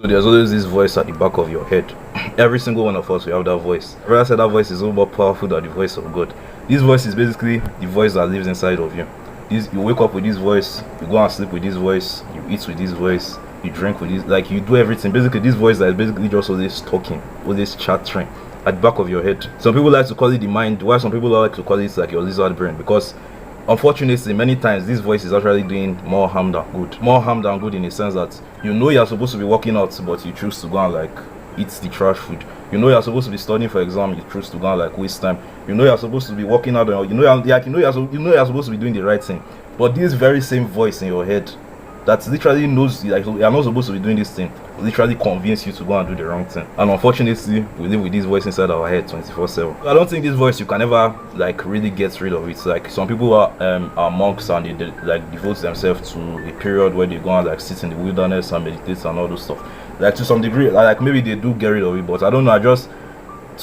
So there's always this voice at the back of your head. Every single one of us, we have that voice. I said that voice is a little more powerful than the voice of God. This voice is basically the voice that lives inside of you. You wake up with this voice, you go and sleep with this voice, you eat with this voice, you drink with this, like you do everything. Basically, this voice that is basically just always talking, always chattering at the back of your head. Some people like to call it the mind, while some people like to call it like your lizard brain, because unfortunately, many times this voice is actually doing more harm than good. More harm than good in the sense that you know you're supposed to be working out, but you choose to go and like eat the trash food. You know you're supposed to be studying for exam, you choose to go and like waste time. You know you're supposed to be working out, you know you're supposed to be doing the right thing. But this very same voice in your head that literally knows like you're not supposed to be doing this thing, literally convince you to go and do the wrong thing. And unfortunately, we live with this voice inside our head 24/7. I don't think this voice you can ever like really get rid of it. Like some people are monks and they like devote themselves to a period where they go and like sit in the wilderness and meditate and all those stuff. Like to some degree, like maybe they do get rid of it, but I don't know. I just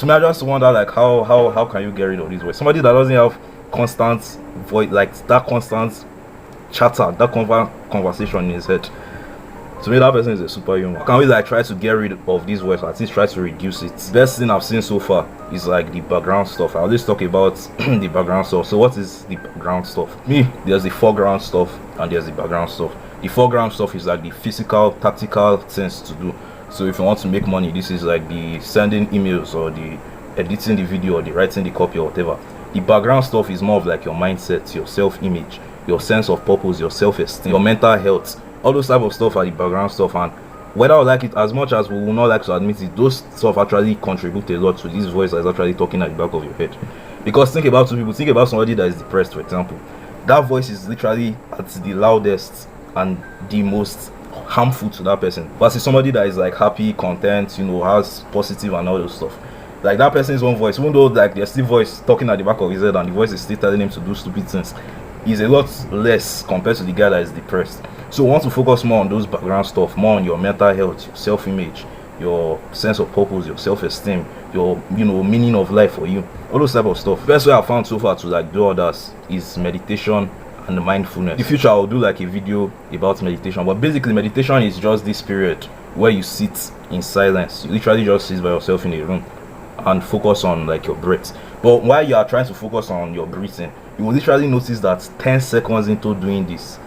wonder like how can you get rid of this voice? Somebody that doesn't have constant voice, like that constant chatter, that conversation in his head. To me, that person is a superhuman. Can we like try to get rid of this voice, or at least try to reduce it? Best thing I've seen so far is like the background stuff. I always talk about the background stuff. So what is the background stuff? There's the foreground stuff and there's the background stuff. The foreground stuff is like the physical, tactical things to do. So if you want to make money, this is like the sending emails or the editing the video or the writing the copy or whatever. The background stuff is more of like your mindset, your self-image, your sense of purpose, your self-esteem, your mental health. All those type of stuff are the background stuff, and whether I like it, as much as we will not like to admit it, those stuff actually contribute a lot to this voice that is actually talking at the back of your head. Because think about two people, think about somebody that is depressed, for example. That voice is literally at the loudest and the most harmful to that person. Versus somebody that is like happy, content, you know, has positive and all those stuff. Like that person's own voice, even though like there's still voice talking at the back of his head and the voice is still telling him to do stupid things, is a lot less compared to the guy that is depressed. So we want to focus more on those background stuff, more on your mental health, your self-image, your sense of purpose, your self-esteem, your meaning of life for you, all those type of stuff. Best way I found so far to like do all that is meditation and mindfulness. In the future I'll do like a video about meditation, but basically meditation is just this period where you sit in silence. You literally just sit by yourself in a room and focus on like your breath. But while you are trying to focus on your breathing, you will literally notice that 10 seconds into doing this,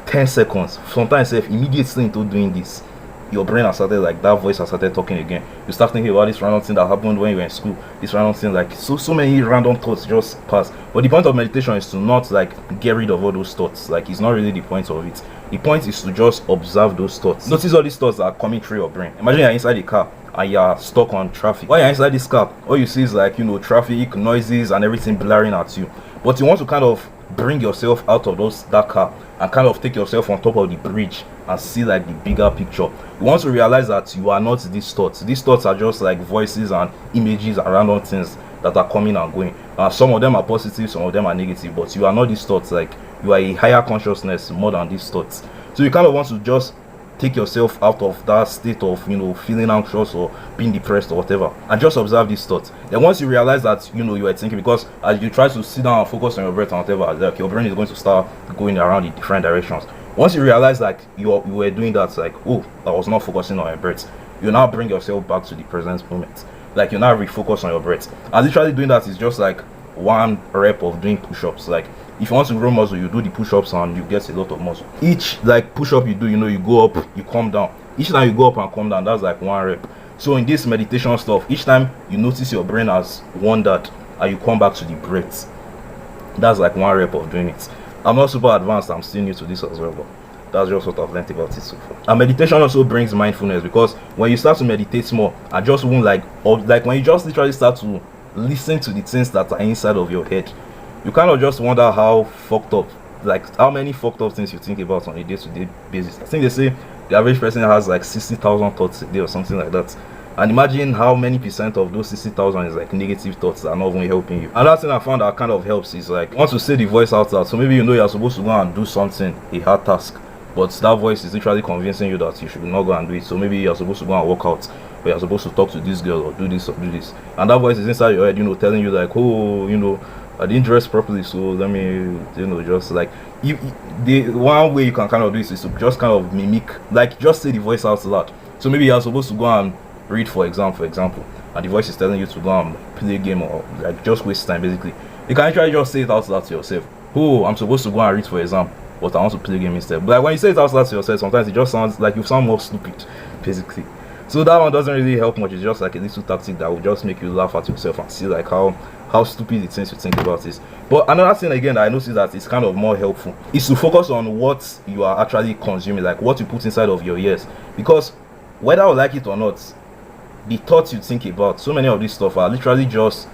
10 seconds, sometimes immediately into doing this, your brain has started, like that voice has started talking again. You start thinking about this random thing that happened when you were in school, this random thing, like so many random thoughts just pass. But the point of meditation is to not like get rid of all those thoughts. Like it's not really the point of it. The point is to just observe those thoughts. Notice all these thoughts that are coming through your brain. Imagine you're inside a car and you're stuck on traffic. While you're inside this car, all you see is like, traffic, noises and everything blaring at you. But you want to kind of bring yourself out of that car and kind of take yourself on top of the bridge and see like the bigger picture. You want to realize that you are not these thoughts. These thoughts are just like voices and images and random things that are coming and going. Some of them are positive, some of them are negative, but you are not these thoughts. Like you are a higher consciousness more than these thoughts. So you kind of want to just take yourself out of that state of feeling anxious or being depressed or whatever, and just observe these thoughts. Then once you realize that you are thinking, because as you try to sit down and focus on your breath and whatever, like your brain is going to start going around in different directions. Once you realize like you were doing that, like, oh, I was not focusing on your breath, you now bring yourself back to the present moment. Like you now refocus on your breath. And literally doing that is just like one rep of doing push-ups. Like if you want to grow muscle, you do the push-ups and you get a lot of muscle. Each like push-up you do, you go up, you come down. Each time you go up and come down, that's like one rep. So in this meditation stuff, each time you notice your brain has wandered and you come back to the breath, that's like one rep of doing it. I'm not super advanced, I'm still new to this as well, but that's just what I've learned about it so far. And meditation also brings mindfulness, because when you start to meditate more and just won't like when you just literally start to listen to the things that are inside of your head, you kind of just wonder how fucked up, like how many fucked up things you think about on a day-to-day basis. I think they say the average person has like 60,000 thoughts a day or something like that. And imagine how many percent of those 60,000 is like negative thoughts that are not even helping you. Another thing I found that kind of helps is like once you say the voice out loud. So maybe you're supposed to go and do something, a hard task, but that voice is literally convincing you that you should not go and do it. So maybe you're supposed to go and work out, or you're supposed to talk to this girl or do this or do this. And that voice is inside your head, telling you like, oh, I didn't dress properly, so let me, just like the one way you can kind of do this is to just kind of mimic, like just say the voice out loud. So maybe you're supposed to go and read for example, and the voice is telling you to go and play a game or like just waste time basically. You can actually just say it out loud to yourself. Oh, I'm supposed to go and read for exam, but I want to play a game instead. But like when you say it out loud to yourself, sometimes it just sounds like you sound more stupid, basically. So that one doesn't really help much. It's just like a little tactic that will just make you laugh at yourself and see like how stupid it seems to think about this. But another thing again that I noticed that it's kind of more helpful is to focus on what you are actually consuming, like what you put inside of your ears. Because whether I like it or not, the thoughts you think about, so many of these stuff are literally just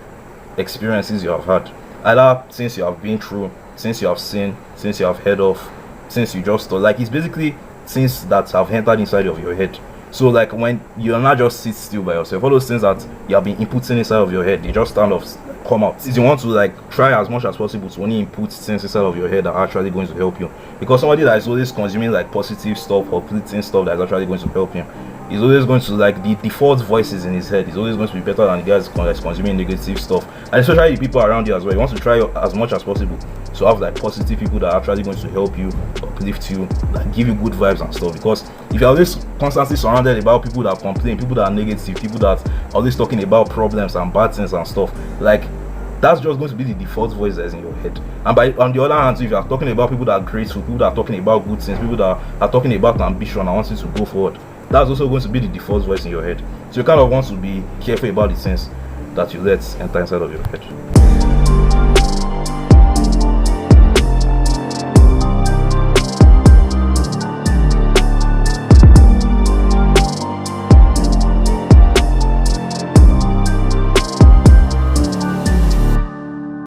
experiences you have had. Either since you have been through, since you have seen, since you have heard of, since you just thought. Like it's basically things that have entered inside of your head. So like when you're not just sit still by yourself, all those things that you have been inputting inside of your head, they just kind of come out. Since you want to like try as much as possible to only input things inside of your head that are actually going to help you. Because somebody that is always consuming like positive stuff or fleeting stuff that is actually going to help him, he's always going to like the default voices in his head is always going to be better than the guys that's consuming negative stuff. And especially the people around you as well. You want to try as much as possible to have like positive people that are actually going to help you, uplift you, like give you good vibes and stuff. Because if you're always constantly surrounded about people that complain, people that are negative, people that are always talking about problems and bad things and stuff, like that's just going to be the default voice that's in your head. And by on the other hand, if you are talking about people that are grateful, people that are talking about good things, people that are talking about ambition and wanting to go forward, that's also going to be the default voice in your head. So you kind of want to be careful about the things that you let enter inside of your head.